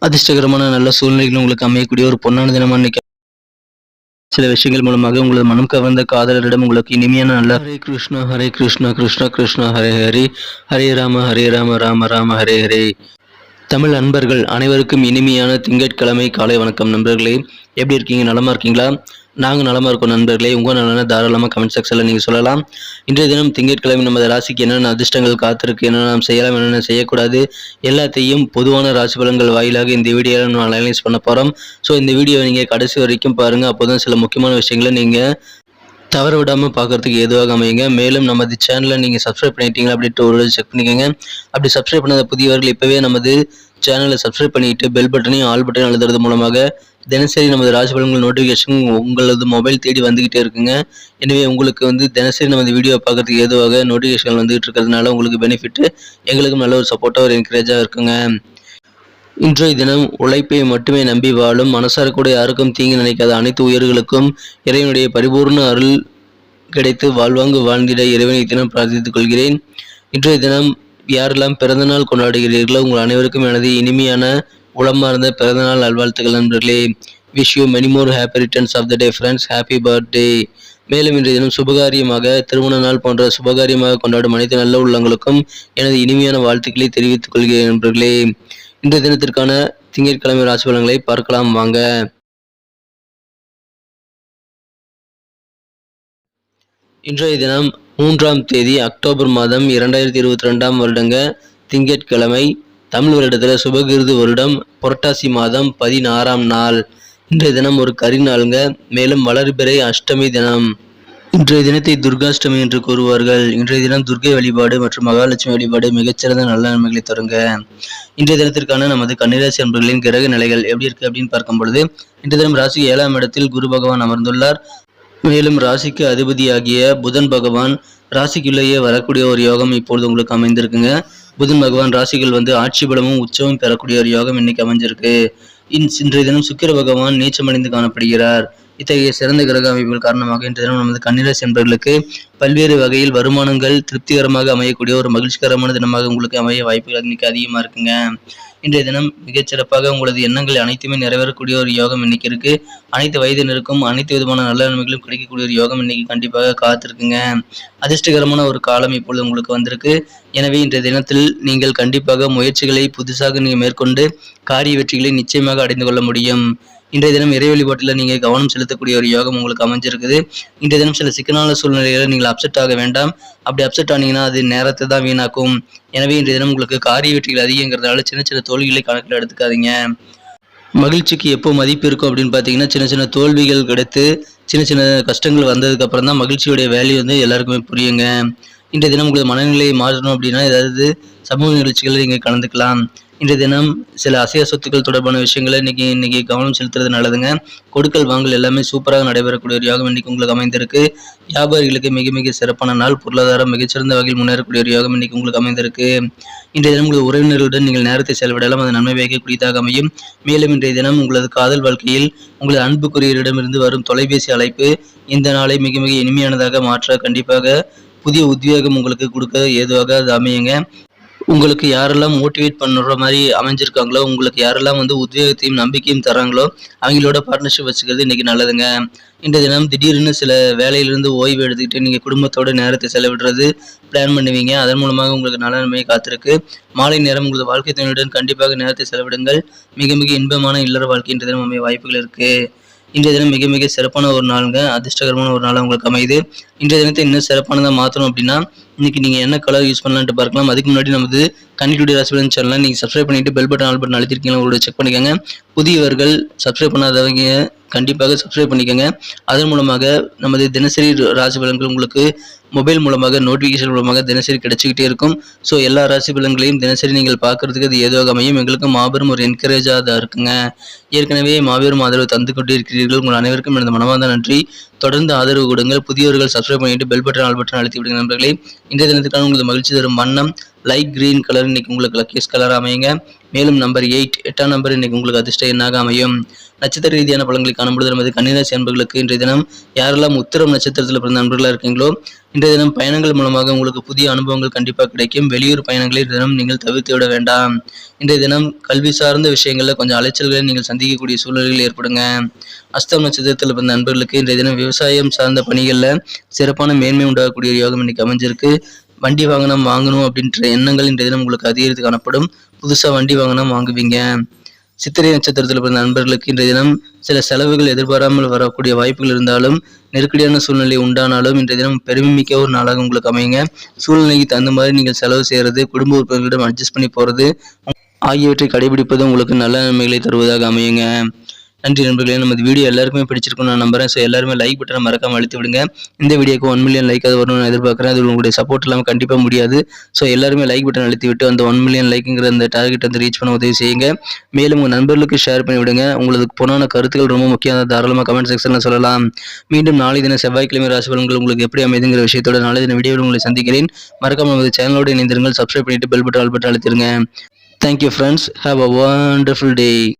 அதிர்ஷ்டகரமான நல்ல சூழ்நிலைகள் உங்களுக்கு அமையக்கூடிய ஒரு பொன்னான தினமா இன்னைக்கு. சில விஷயங்கள் மூலமாக உங்களது மனம் கவர்ந்த காதலரிடம் உங்களுக்கு இனிமையான நல்ல ஹரே கிருஷ்ணா ஹரே கிருஷ்ணா கிருஷ்ணா கிருஷ்ணா ஹரே ஹரி ஹரே ராம ராம ராம ஹரே ஹரே. தமிழ் அன்பர்கள் அனைவருக்கும் இனிமையான திங்கட்கிழமை காலை வணக்கம் நண்பர்களே. எப்படி இருக்கீங்க? நலமா இருக்கீங்களா? நாங்கள் நலமா இருக்கோம் நண்பர்களே. உங்கள் நலனை தாராளமாக கமெண்ட் செக்ஷனில் நீங்கள் சொல்லலாம். இன்றைய தினம் திங்கட்கிழமை நமது ராசிக்கு என்னென்ன அதிர்ஷ்டங்கள் காத்திருக்கு, என்னென்ன நாம் செய்யலாம், என்னென்ன செய்யக்கூடாது, எல்லாத்தையும் பொதுவான ராசி பலன்கள் வாயிலாக இந்த வீடியோவில் நம்ம அனலைஸ் பண்ண போகிறோம். ஸோ இந்த வீடியோவை நீங்கள் கடைசி வரைக்கும் பாருங்கள். அப்போ தான் சில முக்கியமான விஷயங்களை நீங்கள் தவற விடாமல் பார்க்குறதுக்கு ஏதுவாக அமையுங்க. மேலும் நமது சேனலை நீங்கள் சப்ஸ்கிரைப் பண்ணிட்டீங்களா அப்படின்ட்டு ஒரு செக் பண்ணிக்கோங்க. அப்படி சப்ஸ்கிரைப் பண்ணாத புதியவர்கள் இப்போவே நமது சேனலை சப்ஸ்கிரைப் பண்ணிட்டு பெல் பட்டனையும் ஆல் பட்டனையும் அழுத்துறது மூலமாக தினசரி நமது ராசி பலன்கள் நோட்டிஃபிகேஷன் உங்களது மொபைல் தேடி வந்துகிட்டே இருக்குங்க. எனவே உங்களுக்கு தினசரி நமது வீடியோ பார்க்கறதுக்கு ஏதுவாக நோட்டிஃபிகேஷன் வந்துகிட்டு இருக்கிறதுனால உங்களுக்கு பெனிஃபிட், எங்களுக்கும் நல்ல ஒரு சப்போர்ட்டாக ஒரு என்கரேஜாக இருக்குங்க. இன்றைய தினம் உழைப்பை மட்டுமே நம்பி வாழும், மனசார கூட யாருக்கும் தீங்கு நினைக்காத அனைத்து உயிர்களுக்கும் இறைவனுடைய பரிபூர்ண அருள் கிடைத்து வாழ்வாங்கு வாழ்ந்திட இறைவனை தினம் பிரார்த்தித்துக் கொள்கிறேன். இன்றைய தினம் யாரெல்லாம் பிறந்தநாள் கொண்டாடுகிறீர்களோ உங்கள் அனைவருக்கும் எனது இனிமையான உளமார்ந்த பிறந்தநாள் நல்வாழ்த்துக்கள் நண்பர்களே. Wish you many more happy returns of the day friends. Happy birthday. மேலும் இன்றைய தினம் சுபகாரியமாக, திருமண நாள் போன்ற சுபகாரியமாக கொண்டாடும் அனைத்து நல்ல உள்ளங்களுக்கும் எனது இனிமையான வாழ்த்துக்களை தெரிவித்துக் கொள்கிறேன் நண்பர்களே. இன்றைய தினத்திற்கான திங்கட்கிழமை ராசி பலன்களை பார்க்கலாம் வாங்க. இன்றைய தினம் 3ஆம் தேதி அக்டோபர் மாதம் 2022 வருடங்க திங்கட்கிழமை. தமிழ் வருடத்தில் சுபகிருது வருடம் புரட்டாசி மாதம் 16ஆம் நாள். இன்றைய தினம் ஒரு கரிநாளுங்க. மேலும் வளர்பிறை அஷ்டமி தினம். இன்றைய தினத்தை துர்காஷ்டமி என்று கூறுவார்கள். இன்றைய தினம் துர்க்கை வழிபாடு மற்றும் மகாலட்சுமி வழிபாடு மிகச்சிறந்த நல்ல நன்மைகளை தருங்க. இன்றைய தினத்திற்கான நமது கன்னிராசி அன்பர்களின் கிரக நிலைகள் எப்படி இருக்கு அப்படின்னு பார்க்கும் பொழுது, இன்றைய தினம் ராசி 7ஆம் இடத்தில் குரு பகவான் அமர்ந்துள்ளார். மேலும் ராசிக்கு அதிபதியாகிய புதன் பகவான் ராசிக்குள்ளேயே வரக்கூடிய ஒரு யோகம் இப்பொழுது உங்களுக்கு அமைந்திருக்குங்க. புதன் பகவான் ராசிகள் ஆட்சி பலமும் உச்சமும் பெறக்கூடிய ஒரு யோகம் இன்னைக்கு அமைஞ்சிருக்கு. இன்றைய தினம் சுக்கிர பகவான் நீச்சமடைந்து காணப்படுகிறார். இத்தகைய சிறந்த கிரக அமைப்புகள் காரணமாக இன்றைய தினம் நமது கன்னிராசி என்பவர்களுக்கு பல்வேறு வகையில் வருமானங்கள் திருப்திகரமாக அமையக்கூடிய ஒரு மகிழ்ச்சிகரமான தினமாக உங்களுக்கு அமைய வாய்ப்புகள் இன்னைக்கு அதிகமாக இருக்குங்க. இன்றைய தினம் மிகச்சிறப்பாக உங்களது எண்ணங்கள் அனைத்துமே நிறைவேறக்கூடிய ஒரு யோகம் இன்னைக்கு இருக்கு. அனைத்து வயதினருக்கும் அனைத்து விதமான நல்ல நன்மைகளும் கிடைக்கக்கூடிய ஒரு யோகம் இன்னைக்கு கண்டிப்பாக காத்திருக்குங்க. அதிர்ஷ்டகரமான ஒரு காலம் இப்பொழுது உங்களுக்கு வந்திருக்கு. எனவே இன்றைய தினத்தில் நீங்கள் கண்டிப்பாக முயற்சிகளை புதுசாக நீங்கள் மேற்கொண்டு காரிய வெற்றிகளை நிச்சயமாக அடைந்து கொள்ள முடியும். இன்றைய தினம் இறை வழிபாட்டில் நீங்கள் கவனம் செலுத்தக்கூடிய ஒரு யோகம் உங்களுக்கு அமைஞ்சிருக்குது. இன்றைய தினம் சில சிக்கலான சூழ்நிலைகளை நீங்கள் அப்செட் ஆக வேண்டாம். அப்படி அப்செட் ஆனீங்கன்னா அது நேரத்தை தான் வீணாக்கும். எனவே இன்றைய தினம் உங்களுக்கு காரிய வெற்றிகள் அதிகங்கிறதுனால சின்ன சின்ன தோல்விகளை கணக்கில் எடுத்துக்காதீங்க. மகிழ்ச்சிக்கு எப்போ மதிப்பு இருக்கும் அப்படின்னு பார்த்தீங்கன்னா, சின்ன சின்ன தோல்விகள் கிடைத்து சின்ன சின்ன கஷ்டங்கள் வந்ததுக்கு அப்புறம் தான் மகிழ்ச்சியுடைய வேல்யூ எல்லாருக்குமே புரியுங்க. இன்றைய தினம் உங்களுக்கு மனநிலையை மாற்றணும் அப்படின்னா ஏதாவது சமூக நிகழ்ச்சிகளில் நீங்கள் கலந்துக்கலாம். இன்றைய தினம் சில அசைய சொத்துக்கள் தொடர்பான விஷயங்களை இன்னைக்கு கவனம் செலுத்துறது நல்லதுங்க. கொடுக்கல் வாங்கல் எல்லாமே சூப்பராக நடைபெறக்கூடிய ஒரு யோகம் இன்னைக்கு உங்களுக்கு அமைந்திருக்கு. வியாபாரிகளுக்கு மிக மிக சிறப்பான நாள். பொருளாதாரம் மிகச்சிறந்த வகையில் முன்னேறக்கூடிய ஒரு யோகம் இன்னைக்கு உங்களுக்கு அமைந்திருக்கு. இன்றைய தினம் உங்களது உறவினர்களுடன் நீங்கள் நேரத்தை செலவிடலாம். அது நன்மை வைக்கக்கூடியதாக அமையும். மேலும் இன்றைய தினம் உங்களது காதல் வாழ்க்கையில் உங்களது அன்புக்குரியரிடமிருந்து வரும் தொலைபேசி அழைப்பு இந்த நாளை மிக மிக இனிமையானதாக மாற்ற கண்டிப்பாக புதிய உத்வேகம் உங்களுக்கு கொடுக்க ஏதுவாக அது அமையுங்க. உங்களுக்கு யாரெல்லாம் மோட்டிவேட் பண்ணுற மாதிரி அமைஞ்சிருக்காங்களோ, உங்களுக்கு யாரெல்லாம் உத்வேகத்தையும் நம்பிக்கையும் தராங்களோ அவங்களோட பார்ட்னர்ஷிப் வச்சுக்கிறது இன்னைக்கு நல்லதுங்க. இன்றைய தினம் திடீர்னு சில வேலையிலிருந்து ஓய்வு எடுத்துக்கிட்டு நீங்கள் குடும்பத்தோட நேரத்தை செலவிடுறது பிளான் பண்ணுவீங்க. அதன் மூலமாக உங்களுக்கு நல்ல நன்மை காத்திருக்கு. மாலை நேரம் உங்களது வாழ்க்கை துணையுடன் கண்டிப்பாக நேரத்தை செலவிடுங்கள். மிக மிக இன்பமான இல்லற வாழ்க்கை இன்றைய தினம் அமைய வாய்ப்புகள் இருக்கு. இன்றைய தினம் மிக மிக சிறப்பான ஒரு நாளுங்க. அதிர்ஷ்டகரமான ஒரு நாள் உங்களுக்கு அமையுது. இன்றைய தினத்தை இன்னும் சிறப்பானதாக மாற்றணும் அப்படின்னா இன்னைக்கு நீங்கள் என்ன கலர் யூஸ் பண்ணலான்ட்டு பார்க்கலாம். அதுக்கு முன்னாடி நமது கன்னிடுடி ராசி பலன் சேனலை நீங்கள் சப்ஸ்கிரைப் பண்ணிட்டு பெல் பட்டன் ஆல் பட்டன் அழுத்திருக்கீங்களா உங்களோட செக் பண்ணிக்கோங்க. புதியவர்கள் சப்ஸ்கிரைப் பண்ணாதவங்க கண்டிப்பாக சப்ஸ்கிரைப் பண்ணிக்கோங்க. அதன் மூலமாக நமது தினசரி ராசி பலன்கள் உங்களுக்கு மொபைல் மூலமாக நோட்டிஃபிகேஷன் மூலமாக தினசரி கிடைச்சிக்கிட்டே இருக்கும். ஸோ எல்லா ராசி பலன்களையும் தினசரி நீங்கள் பார்க்கறதுக்கு அது ஏதுவாக அமையும். எங்களுக்கு மாபெரும் ஒரு என்கரேஜாக தான் இருக்குங்க. ஏற்கனவே மாபெரும் ஆதரவு தந்து கொண்டு இருக்கிறீர்கள். உங்கள் அனைவருக்கும் எனது மனமார்ந்த நன்றி. தொடர்ந்து ஆதரவு கொடுங்கள். புதியவர்கள் சப்ஸ்கிரைப் பண்ணிட்டு பெல் பட்டன் ஆல் பட்டன் அழுத்தி விடுங்க நண்பர்களே. இன்றைய தினத்துக்கான உங்களுக்கு மகிழ்ச்சி தரும் வண்ணம் லைட் கிரீன் கலர் இன்னைக்கு உங்களுக்கு லக்கியஸ் கலர் அமையுங்க. மேலும் நம்பர் 8ஆம் நம்பர் இன்னைக்கு உங்களுக்கு அதிர்ஷ்ட எண்ணாக அமையும். நட்சத்திர ரீதியான பலன்களை காணும்பொழுது நமது கன்னிராசி அன்பர்களுக்கு இன்றைய தினம் யாரெல்லாம் உத்திரம் நட்சத்திரத்தில் பிறந்த நண்பர்களாக இருக்கீங்களோ இன்றைய தினம் பயணங்கள் மூலமாக உங்களுக்கு புதிய அனுபவங்கள் கண்டிப்பாக கிடைக்கும். வெளியூர் பயணங்களை தினம் நீங்கள் தவிர்த்து விட வேண்டாம். இன்றைய தினம் கல்வி சார்ந்த விஷயங்களில் கொஞ்சம் அலைச்சல்களை நீங்கள் சந்திக்கக்கூடிய சூழல்கள் ஏற்படுங்க. அஸ்தம் நட்சத்திரத்தில் பிறந்த நண்பர்களுக்கு இன்றைய தினம் விவசாயம் சார்ந்த பணிகளில் சிறப்பான மேன்மை உண்டாகக்கூடிய யோகம் இன்னைக்கு அமைஞ்சிருக்கு. வண்டி வாகனம் வாங்கணும் அப்படின்ற எண்ணங்கள் இன்றைய தினம் உங்களுக்கு அதிகரித்து காணப்படும். புதுசாக வண்டி வாகனம் வாங்குவீங்க. சித்திரை நட்சத்திரத்தில் பிறந்த நண்பர்களுக்கு இன்றைய தினம் சில செலவுகள் எதிர்பாராமல் வரக்கூடிய வாய்ப்புகள் இருந்தாலும் நெருக்கடியான சூழ்நிலை உண்டானாலும் இன்றைய தினம் பெருமைமிக்க ஒரு நாளாக உங்களுக்கு அமையுங்க. சூழ்நிலைக்கு தகுந்த மாதிரி நீங்கள் செலவு செய்கிறது, குடும்ப உறுப்பினர்களிடம் அட்ஜஸ்ட் பண்ணி போகிறது ஆகியவற்றை கடைபிடிப்பது உங்களுக்கு நல்ல நன்மைகளை தருவதாக அமையுங்க. நன்றி நண்பர்களே. நமது வீடியோ எல்லாருக்குமே பிடிச்சிருக்கும் நான் நம்புறேன். ஸோ எல்லாருமே லைக் பட்டனை மறக்காம அழுத்தி விடுங்க. இந்த வீடியோக்கு 1 மில்லியன் லைக் அது வரணும்னு எதிர்பார்க்குறேன். அது உங்களுடைய சப்போர்ட் இல்லாமல் கண்டிப்பாக முடியாது. ஸோ எல்லாருமே லைக் பட்டன் அழுத்தி விட்டு அந்த 1 மில்லியன் லைக்குங்கிற அந்த டார்கெட் வந்து ரீச் பண்ண உதவி செய்யுங்க. மேலும் உங்கள் நண்பர்களுக்கு ஷேர் பண்ணி விடுங்க. உங்களுக்கு பொண்ணான கருத்துக்கள் ரொம்ப முக்கியம். தாராளமாக கமெண்ட் செக்ஷனில் சொல்லலாம். மீண்டும் நாளை தினம் செவ்வாய்க்கிழமை ராசி பலன்கள் உங்களுக்கு எப்படி அமைதுங்கிற விஷயத்தோட நாளை தின வீடியோவில் உங்களை சந்திக்கிறேன். மறக்காம நமது சேனலோடு இணைந்திருங்கள். சப்ஸ்கிரைப் பண்ணிட்டு பெல் பட்டன் ஆல் பட்டன் அழுத்திடுங்க. Thank you friends. Have a wonderful day.